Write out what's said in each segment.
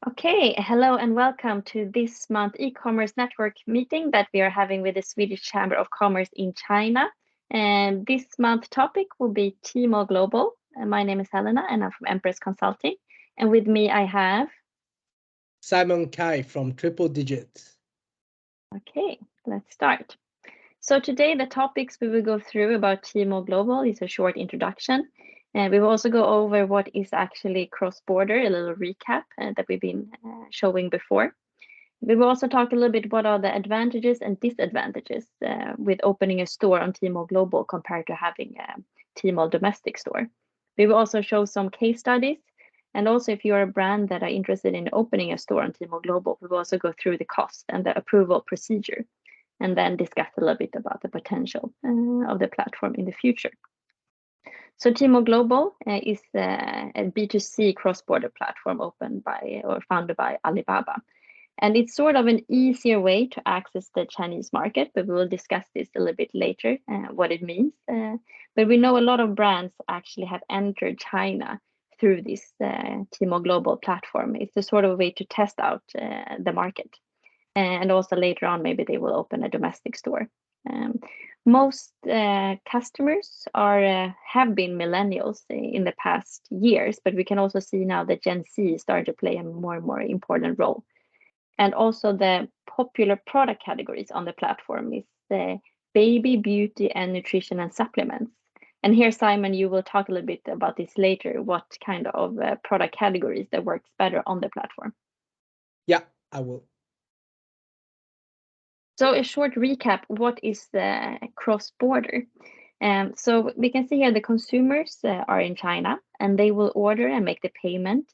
Okay, hello and welcome to this month e-commerce network meeting that we are having with the Swedish Chamber of Commerce in China. And this month topic will be Tmall Global. And my name is Helena and I'm from Empress Consulting. And with me I have. Simon Kai from Triple Digit. Okay, let's start. So today the topics we will go through about Tmall Global is a short introduction. And we will also go over what is actually cross-border, a little recap that we've been showing before. We will also talk a little bit what are the advantages and disadvantages with opening a store on Tmall Global compared to having a Tmall domestic store. We will also show some case studies. And also, if you're a brand that are interested in opening a store on Tmall Global, we will also go through the cost and the approval procedure, and then discuss a little bit about the potential of the platform in the future. So Tmall Global is a B2C cross-border platform opened by or founded by Alibaba. And it's sort of an easier way to access the Chinese market, but we will discuss this a little bit later, what it means. But we know a lot of brands actually have entered China through this Tmall Global platform. It's a sort of a way to test out the market. And also later on, maybe they will open a domestic store. Most customers have been millennials in the past years, but we can also see now that Gen Z start to play a more and more important role. And also the popular product categories on the platform is the baby, beauty, and nutrition and supplements. And here, Simon, you will talk a little bit about this later, what kind of product categories that works better on the platform. Yeah, I will. So a short recap, what is the cross-border? So we can see here the consumers are in China and they will order and make the payment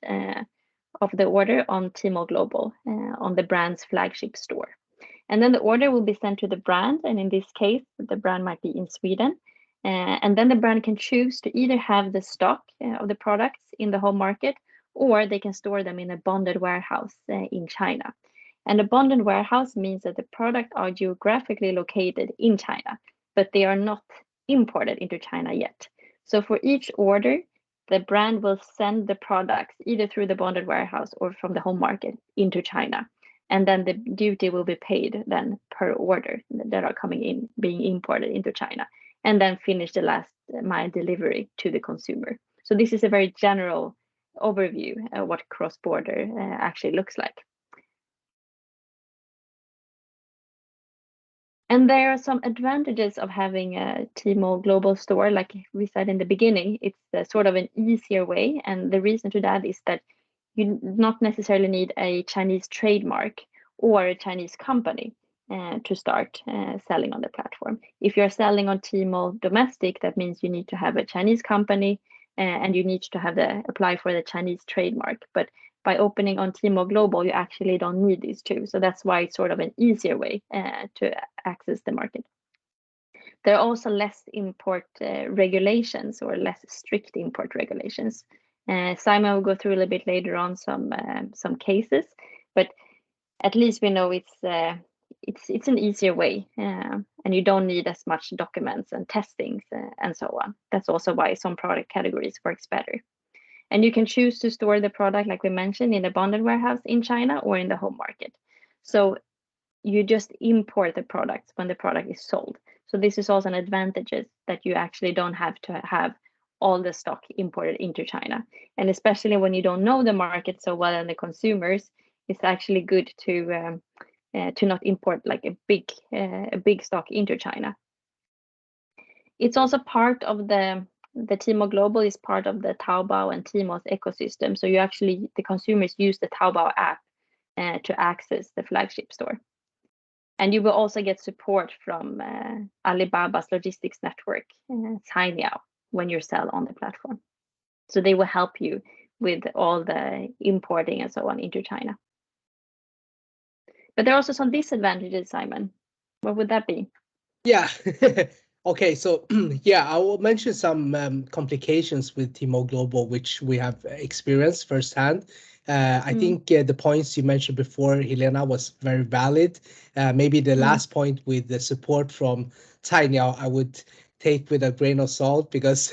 of the order on Tmall Global on the brand's flagship store. And then the order will be sent to the brand. And in this case, the brand might be in Sweden. And then the brand can choose to either have the stock of the products in the home market, or they can store them in a bonded warehouse in China. And a bonded warehouse means that the products are geographically located in China, but they are not imported into China yet. So for each order, the brand will send the products either through the bonded warehouse or from the home market into China. And then the duty will be paid then per order that are coming in, being imported into China, and then finish the last mile delivery to the consumer. So this is a very general overview of what cross-border actually looks like. And there are some advantages of having a Tmall global store. Like we said in the beginning, it's sort of an easier way. And the reason to that is that you not necessarily need a Chinese trademark or a Chinese company to start selling on the platform. If you're selling on Tmall domestic, that means you need to have a Chinese company and you need to have apply for the Chinese trademark. But by opening on Tmall Global, you actually don't need these two. So that's why it's sort of an easier way to access the market. There are also less import regulations or less strict import regulations. Simon will go through a little bit later on some cases, but at least we know it's an easier way, and you don't need as much documents and testings and so on. That's also why some product categories works better. And you can choose to store the product, like we mentioned, in a bonded warehouse in China or in the home market. So you just import the products when the product is sold. So this is also an advantage that you actually don't have to have all the stock imported into China. And especially when you don't know the market so well and the consumers, it's actually good to not import like a big stock into China. It's also part of the Tmall Global is part of the Taobao and Tmall's ecosystem. So the consumers use the Taobao app to access the flagship store. And you will also get support from Alibaba's logistics network, Cainiao, when you sell on the platform. So they will help you with all the importing and so on into China. But there are also some disadvantages, Simon. What would that be? Yeah. Okay, so yeah, I will mention some complications with Tmall Global, which we have experienced firsthand. I think the points you mentioned before, Helena, was very valid. Maybe the last point with the support from Cainiao, I would take with a grain of salt because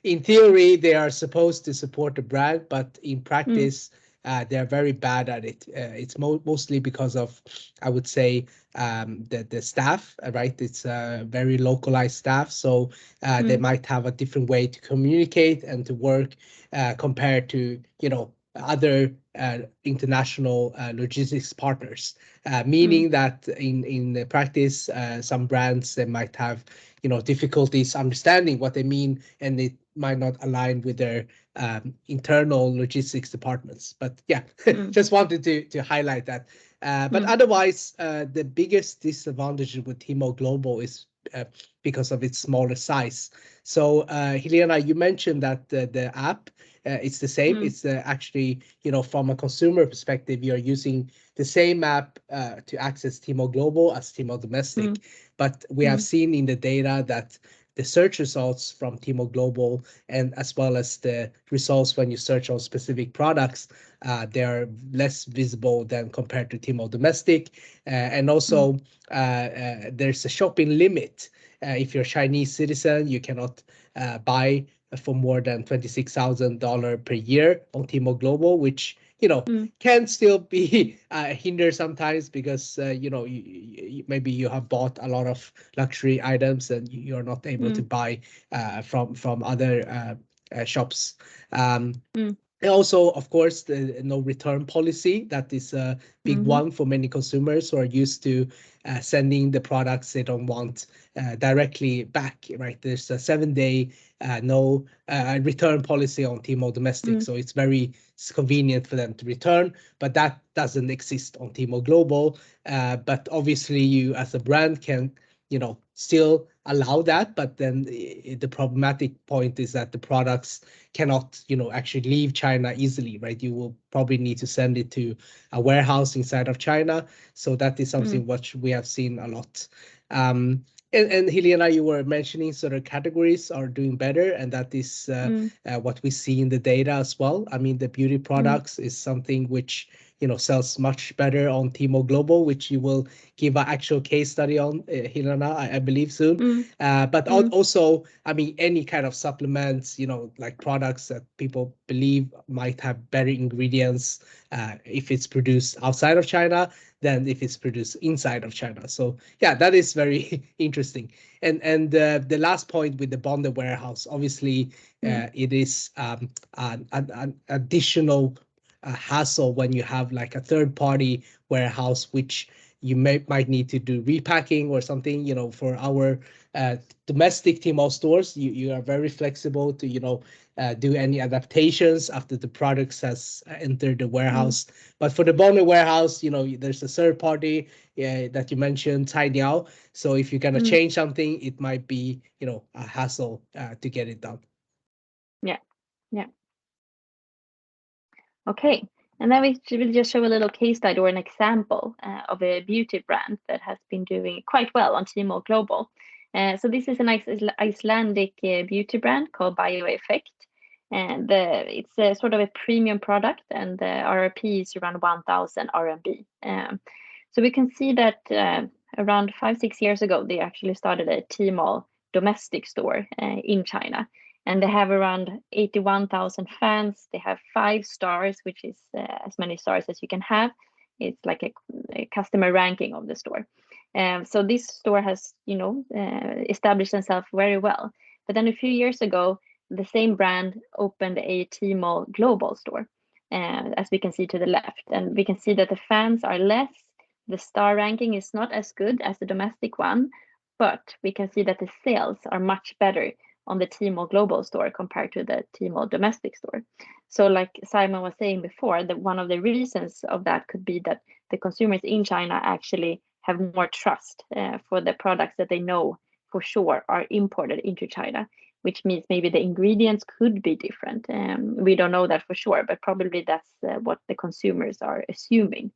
in theory they are supposed to support the brand, but in practice they're very bad at it. It's mostly because of, I would say, the staff, right? It's very localized staff, so they might have a different way to communicate and to work compared to, other international logistics partners. Meaning that in practice, some brands, they might have, difficulties understanding what they mean, and it might not align with their internal logistics departments. But yeah, just wanted to highlight that. But otherwise, the biggest disadvantage with Tmall Global is because of its smaller size. So Helena, you mentioned that the app, it's the same. It's actually, from a consumer perspective, you're using the same app to access Tmall Global as Tmall Domestic. But we have seen in the data that the search results from Tmall Global, and as well as the results when you search on specific products, they are less visible than compared to Tmall Domestic. And also, there's a shopping limit. If you're a Chinese citizen, you cannot buy for more than $26,000 per year on Tmall Global, which can still be a hinder sometimes, because maybe you have bought a lot of luxury items and you're not able to buy from other shops. And also, of course, the no return policy. That is a big one for many consumers who are used to sending the products they don't want directly back, right? There's a 7-day no return policy on Tmall Domestic, so it's very convenient for them to return, but that doesn't exist on Tmall Global. But obviously, you as a brand can, still allow that, but then the problematic point is that the products cannot, actually leave China easily, right? You will probably need to send it to a warehouse inside of China. So that is something which we have seen a lot. And Helena, you were mentioning sort of categories are doing better, and that is what we see in the data as well. I mean, the beauty products is something which, sells much better on Tmall Global, which you will give an actual case study on, Helena, I believe soon. But also, I mean, any kind of supplements, like products that people believe might have better ingredients if it's produced outside of China than if it's produced inside of China. So yeah, that is very interesting. And the last point with the bonded warehouse, obviously, it is an additional hassle when you have like a third-party warehouse, which you might need to do repacking or something. For our domestic Tmall stores, you are very flexible to do any adaptations after the products has entered the warehouse. But for the bonded warehouse, there's a third party that you mentioned, Tmall. So if you're gonna change something, it might be a hassle to get it done. Yeah. Okay, and then we will just show a little case study or an example of a beauty brand that has been doing quite well on Tmall Global. So this is an Icelandic beauty brand called BioEffect, and it's a sort of a premium product, and the RRP is around 1,000 RMB. So we can see that around 5-6 years ago, they actually started a Tmall domestic store in China. And they have around 81,000 fans. They have 5 stars, which is as many stars as you can have. It's like a customer ranking of the store. So this store has, established itself very well. But then a few years ago, the same brand opened a Tmall global store, as we can see to the left. And we can see that the fans are less. The star ranking is not as good as the domestic one, but we can see that the sales are much better on the Tmall global store compared to the Tmall domestic store. So like Simon was saying before, that one of the reasons of that could be that the consumers in China actually have more trust for the products that they know for sure are imported into China, which means maybe the ingredients could be different. We don't know that for sure, but probably that's what the consumers are assuming.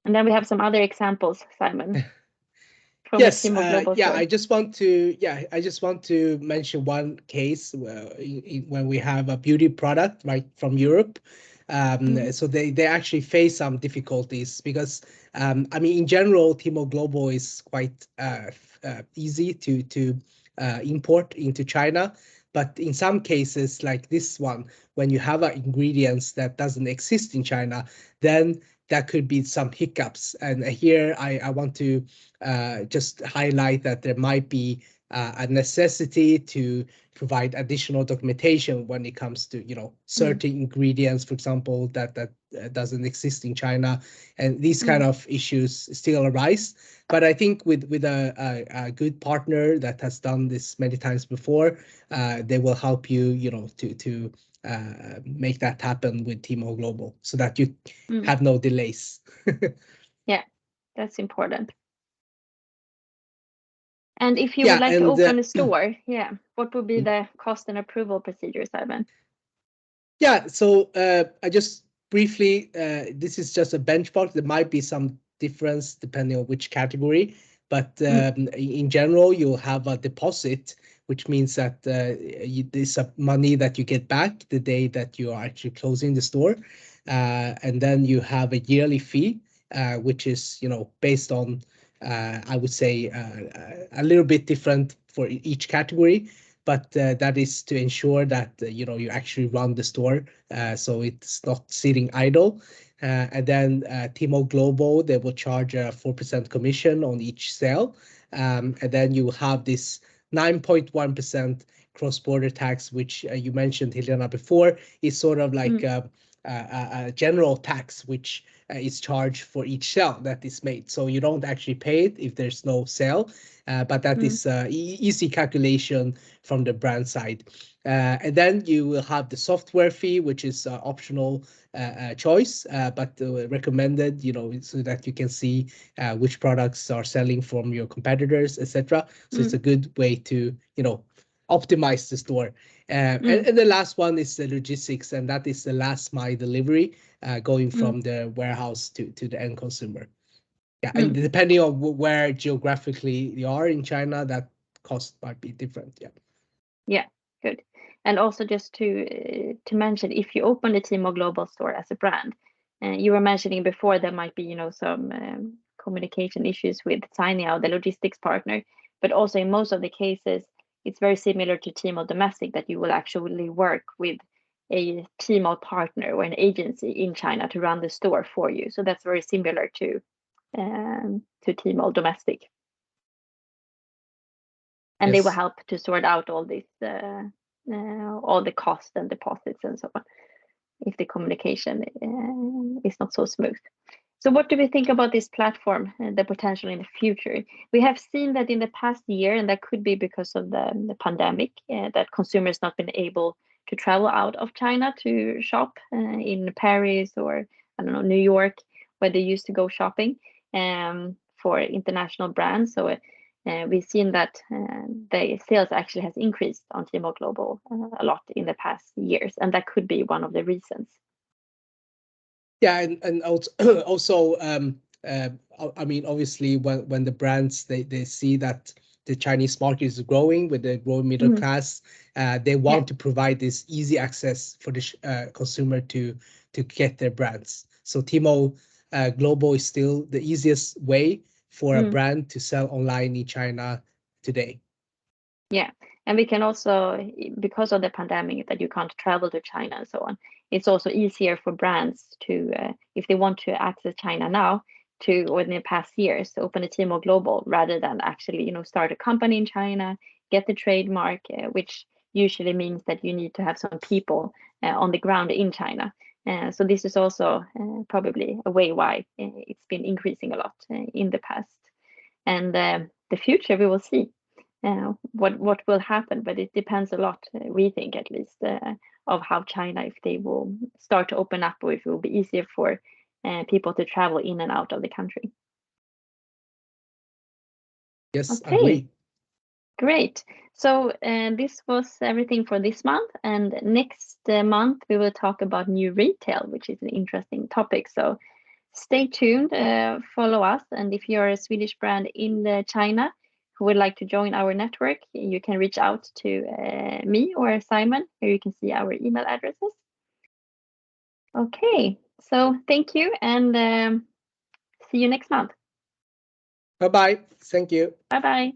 And then we have some other examples, Simon. From Yes, Tmall Global yeah, store. I just want to mention one case when we have a beauty product right from Europe. So they actually face some difficulties because I mean, in general, Tmall Global is quite easy to import into China. But in some cases, like this one, when you have ingredients that doesn't exist in China, then there could be some hiccups. And here I want to just highlight that there might be a necessity to provide additional documentation when it comes to certain ingredients, for example, that doesn't exist in China, and these kind of issues still arise. But I think with a good partner that has done this many times before, they will help you, to make that happen with Tmall Global, so that you have no delays. Yeah, that's important. And if you would like to open a store, what would be the cost and approval procedure, Simon? Yeah, so I just briefly, this is just a benchmark. There might be some difference depending on which category, but in general, you'll have a deposit, which means that there's money that you get back the day that you are actually closing the store. And then you have a yearly fee, which is, based on, I would say, a little bit different for each category. But that is to ensure that you actually run the store, so it's not sitting idle. And then Tmall Global, they will charge a 4% commission on each sale, and then you will have this 9.1% cross-border tax, which you mentioned, Helena, before, is sort of like a general tax which is charged for each sale that is made. So you don't actually pay it if there's no sale, but that is easy calculation from the brand side. And then you will have the software fee, which is optional choice, but recommended, so that you can see which products are selling from your competitors, etc. So it's a good way to, optimize the store. And the last one is the logistics, and that is the last mile delivery, going from the warehouse to the end consumer. Yeah, and depending on where geographically you are in China, that cost might be different. Yeah. Yeah, good. And also just to mention, if you open the Tmall Global store as a brand, you were mentioning before there might be, some communication issues with signing out the logistics partner, but also in most of the cases, it's very similar to Tmall Domestic, that you will actually work with a Tmall partner or an agency in China to run the store for you. So that's very similar to Tmall Domestic. And they will help to sort out all this, all the costs and deposits and so on, if the communication is not so smooth. So what do we think about this platform, the potential in the future? We have seen that in the past year, and that could be because of the pandemic, that consumers not been able to travel out of China to shop in Paris or, I don't know, New York, where they used to go shopping for international brands. So we've seen that the sales actually has increased on Tmall Global a lot in the past years, and that could be one of the reasons. Yeah, and also, I mean, obviously, when the brands they see that the Chinese market is growing with the growing middle class, they want to provide this easy access for the consumer to get their brands. So Tmall Global is still the easiest way for a brand to sell online in China today. Yeah, and we can also, because of the pandemic, that you can't travel to China and so on, it's also easier for brands to, if they want to access China now, or in the past years, to open a Tmall Global rather than actually, start a company in China, get the trademark, which usually means that you need to have some people on the ground in China. So this is also probably a way why it's been increasing a lot in the past. And the future, we will see what will happen, but it depends a lot, we think at least, of how China, if they will start to open up, or if it will be easier for people to travel in and out of the country. Yes, okay. Agree. Great. So this was everything for this month, and next month we will talk about new retail, which is an interesting topic. So stay tuned, follow us, and if you're a Swedish brand in China who would like to join our network, you can reach out to me or Simon. Here you can see our email addresses. Okay, so thank you, and see you next month. Bye-bye. Thank you. Bye-bye.